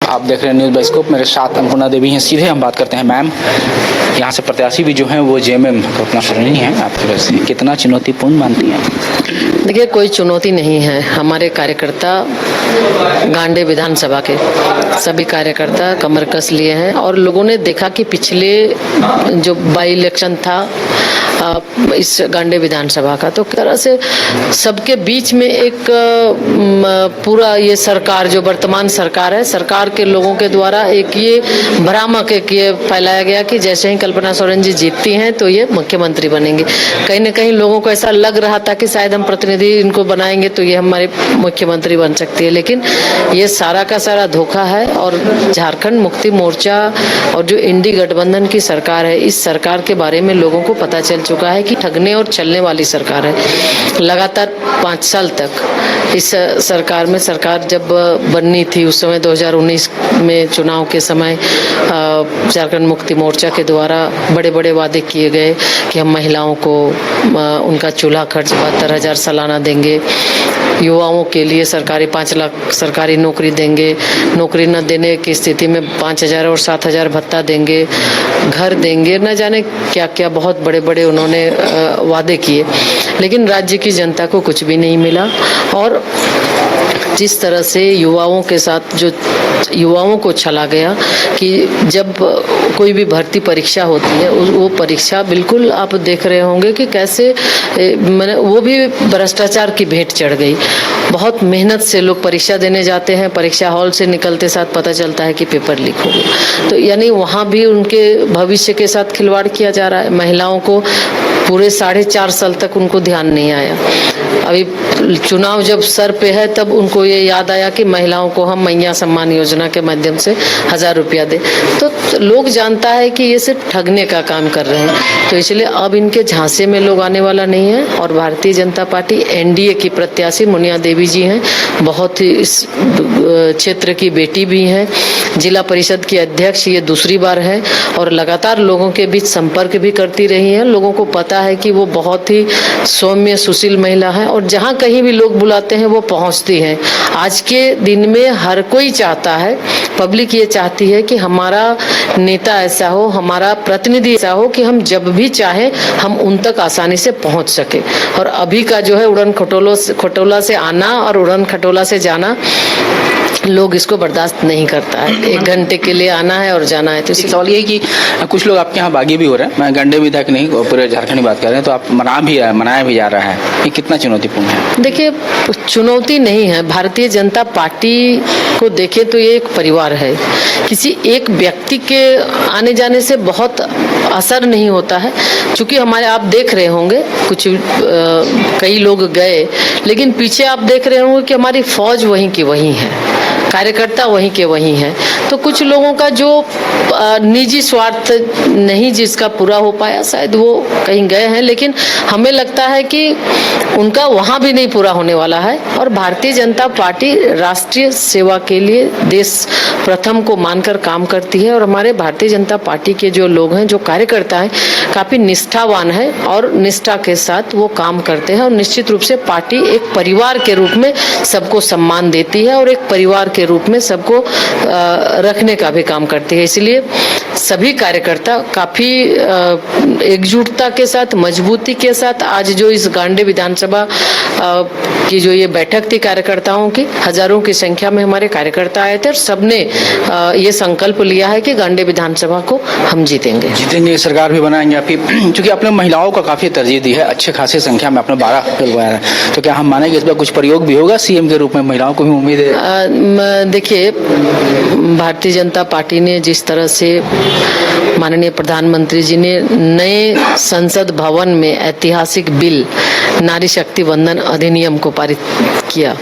आप देख रहे हैं न्यूज़ बाइस्कोप। मेरे साथ अन्नपूर्णा देवी हैं। सीधे हम बात करते हैं मैम, यहाँ से प्रत्याशी भी जो हैं वो जेएमएम कल्पना सोरेन हैं। आपकी वजह से कितना चुनौतीपूर्ण मानती हैं? देखिए, कोई चुनौती नहीं है। हमारे कार्यकर्ता गांडे विधानसभा के सभी कार्यकर्ता कमर कस लिए हैं और लोगों ने देखा कि पिछले जो बाई इलेक्शन था इस गांडे विधानसभा का, तो तरह से सबके बीच में एक पूरा ये सरकार जो वर्तमान सरकार है, सरकार के लोगों के द्वारा एक ये भ्रामक एक ये फैलाया गया कि जैसे ही कल्पना सोरेन जी जीतती हैं तो ये मुख्यमंत्री बनेंगे। कहीं न कहीं लोगों को ऐसा लग रहा था कि शायद हम प्रतिनिधि इनको बनाएंगे तो ये हमारे मुख्यमंत्री बन सकती है, लेकिन ये सारा का सारा धोखा है। और झारखंड मुक्ति मोर्चा और जो इंडी गठबंधन की सरकार है, इस सरकार के बारे में लोगों को पता चल चुका है कि ठगने और चलने वाली सरकार है। लगातार 5 साल तक इस सरकार में, सरकार जब बननी थी उस समय 2019 में चुनाव के समय झारखंड मुक्ति मोर्चा के द्वारा बड़े बड़े वादे किए गए कि हम महिलाओं को उनका चूल्हा खर्च 72,000 सालाना देंगे, युवाओं के लिए सरकारी 5 लाख सरकारी नौकरी देंगे, नौकरी न देने की स्थिति में 5,000 और 7,000 भत्ता देंगे, घर देंगे, न जाने क्या क्या बहुत बड़े बड़े उन्होंने वादे किए। लेकिन राज्य की जनता को कुछ भी नहीं मिला। और जिस तरह से युवाओं के साथ जो युवाओं को छला गया कि जब कोई भी भर्ती परीक्षा होती है वो परीक्षा बिल्कुल आप देख रहे होंगे कि कैसे मैंने वो भी भ्रष्टाचार की भेंट चढ़ गई। बहुत मेहनत से लोग परीक्षा देने जाते हैं, परीक्षा हॉल से निकलते साथ पता चलता है कि पेपर लीक हो गया। तो यानी वहाँ भी उनके भविष्य के साथ खिलवाड़ किया जा रहा है। महिलाओं को पूरे 4.5 साल तक उनको ध्यान नहीं आया। अभी चुनाव जब सर पे है तब उनको ये याद आया कि महिलाओं को हम मैया सम्मान योजना के माध्यम से 1,000 रुपया दे। तो लोग जानता है कि ये सिर्फ ठगने का काम कर रहे हैं। तो इसलिए अब इनके झांसे में लोग आने वाला नहीं है। और भारतीय जनता पार्टी एनडीए की प्रत्याशी मुनिया देवी जी हैं, बहुत ही इस क्षेत्र की बेटी भी हैं, जिला परिषद की अध्यक्ष ये दूसरी बार है और लगातार लोगों के बीच संपर्क भी करती रही हैं। लोगों को पता है कि वो बहुत ही सौम्य सुशील महिला है और जहाँ कहीं भी लोग बुलाते हैं वो पहुँचती हैं। आज के दिन में हर कोई चाहता है, पब्लिक ये चाहती है कि हमारा नेता ऐसा हो, हमारा प्रतिनिधि ऐसा हो कि हम जब भी चाहे हम उन तक आसानी से पहुंच सके। और अभी का जो है उड़न खटोला से आना और उड़न खटोला से जाना, लोग इसको बर्दाश्त नहीं करता है। 1 घंटे के लिए आना है और जाना है। तो सवाल ये है कि कुछ लोग आपके यहाँ बागी भी हो रहे हैं, मैं गांडे विधायक नहीं पूरे झारखंड की बात कर रहे हैं, तो आप मनाया भी जा रहा है, ये कितना चुनौतीपूर्ण है? देखिए, चुनौती नहीं है। भारतीय जनता पार्टी को देखे तो ये एक परिवार है। किसी एक व्यक्ति के आने जाने से बहुत असर नहीं होता है। चूंकि हमारे आप देख रहे होंगे कुछ कई लोग गए, लेकिन पीछे आप देख रहे होंगे कि हमारी फौज वहीं की वहीं है, कार्यकर्ता वहीं के वहीं हैं। तो कुछ लोगों का जो निजी स्वार्थ नहीं जिसका पूरा हो पाया, शायद वो कहीं गए हैं, लेकिन हमें लगता है कि उनका वहाँ भी नहीं पूरा होने वाला है। और भारतीय जनता पार्टी राष्ट्रीय सेवा के लिए देश प्रथम को मानकर काम करती है। और हमारे भारतीय जनता पार्टी के जो लोग हैं, जो कार्यकर्ता हैं, काफी निष्ठावान है और निष्ठा के साथ वो काम करते हैं। और निश्चित रूप से पार्टी एक परिवार के रूप में सबको सम्मान देती है और एक परिवार के रूप में सबको रखने का भी काम करती है। इसलिए सभी कार्यकर्ता काफी एकजुटता के साथ, मजबूती के साथ आज जो इस गांडे विधानसभा की जो ये बैठक थी कार्यकर्ताओं की, हजारों की संख्या में हमारे कार्यकर्ता आए थे और सबने ये संकल्प लिया है कि गांडे विधानसभा को हम जीतेंगे, सरकार भी बनाएंगे आपकी। क्योंकि आपने महिलाओं का काफी तरजीह दी है, अच्छे खासी संख्या में आपने 12 बुलवाया है, तो क्या हम मानेंगे इस बार कुछ प्रयोग भी होगा सीएम के रूप में? महिलाओं को भी उम्मीद है। देखिए, भारतीय जनता पार्टी ने जिस तरह से माननीय प्रधानमंत्री जी ने नए संसद भवन में ऐतिहासिक बिल नारी शक्ति वंदन अधिनियम को पारित किया,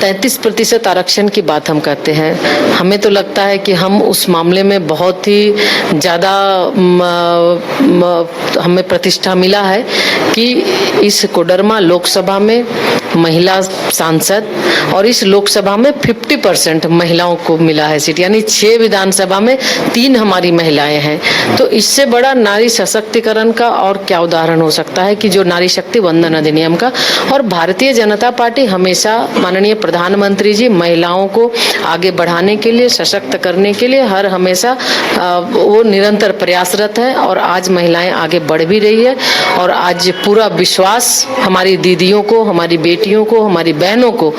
33% आरक्षण की बात हम करते हैं। हमें तो लगता है कि हम उस मामले में बहुत ही ज़्यादा हमें प्रतिष्ठा मिला है कि इस कोडरमा लोकसभा में महिला सांसद और इस लोकसभा में 50% महिलाओं को मिला है सीट, यानी 6 विधानसभा में 3 हमारी महिलाएं हैं। तो इससे बड़ा नारी सशक्तिकरण का और क्या उदाहरण हो सकता है कि जो नारी शक्ति वंदन अधिनियम का। और भारतीय जनता पार्टी हमेशा माननीय प्रधानमंत्री जी महिलाओं को आगे बढ़ाने के लिए, सशक्त करने के लिए हर हमेशा वो निरंतर प्रयासरत है और आज महिलाएं आगे बढ़ भी रही है। और आज पूरा विश्वास हमारी दीदियों को, हमारी बेटियों को, हमारी बहनों को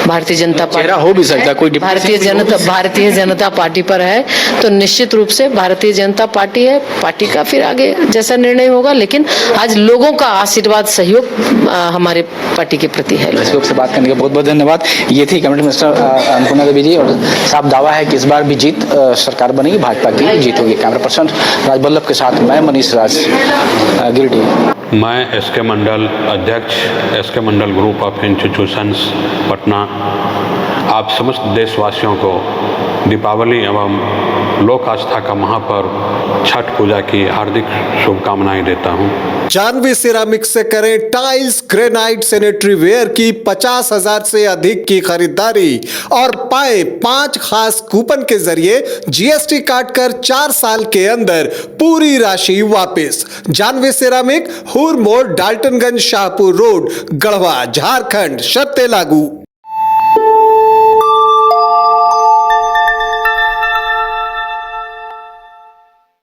भारतीय जनता चेहरा पार्टी हो भी सकता है, कोई भारतीय जनता पार्टी पर है। तो निश्चित रूप से भारतीय जनता पार्टी है, पार्टी का फिर आगे जैसा निर्णय होगा, लेकिन आज लोगों का आशीर्वाद, सहयोग हमारे पार्टी के प्रति है। सहयोग से बात करने का बहुत बहुत धन्यवाद। ये थी कैबिनेट मिनिस्टर अन्नपूर्णा देवी जी, और साफ दावा है कि इस बार भी जीत सरकार बनेगी, भाजपा की जीत होगी। कैमरा पर्सन राजबल्लभ के साथ मैं मनीष राज, गिरिडीह। मैं एसके मंडल अध्यक्ष, S K Mandal group of institutions Patna, आप समस्त देशवासियों को दीपावली एवं लोक आस्था का महापर्व छठ पूजा की हार्दिक शुभकामनाएं देता हूं। जानवी सिरामिक्स से करें टाइल्स, ग्रेनाइट, सैनिटरी वेयर की 50,000 से अधिक की खरीदारी और पाए 5 खास कूपन के जरिए जीएसटी काटकर 4 साल के अंदर पूरी राशि वापस। जानवी सिरामिक, हुर मोड़, डाल्टनगंज, शाहपुर रोड, गढ़वा, झारखंड। शर्तें लागू।